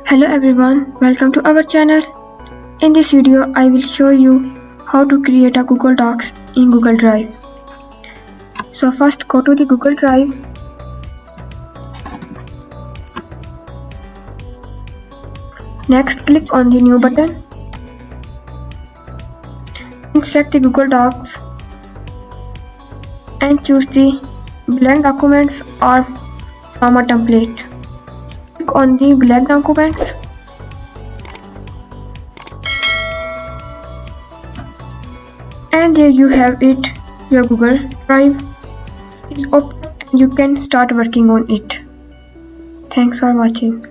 Hello everyone, welcome to our channel. In this video, I will show you how to create a Google Docs in Google Drive. So first go to the Google Drive. Next click on the new button. And select the Google Docs and choose the blank documents or from a template. Click on the blank documents. And there you have it. Your Google Drive is open and you can start working on it. Thanks for watching.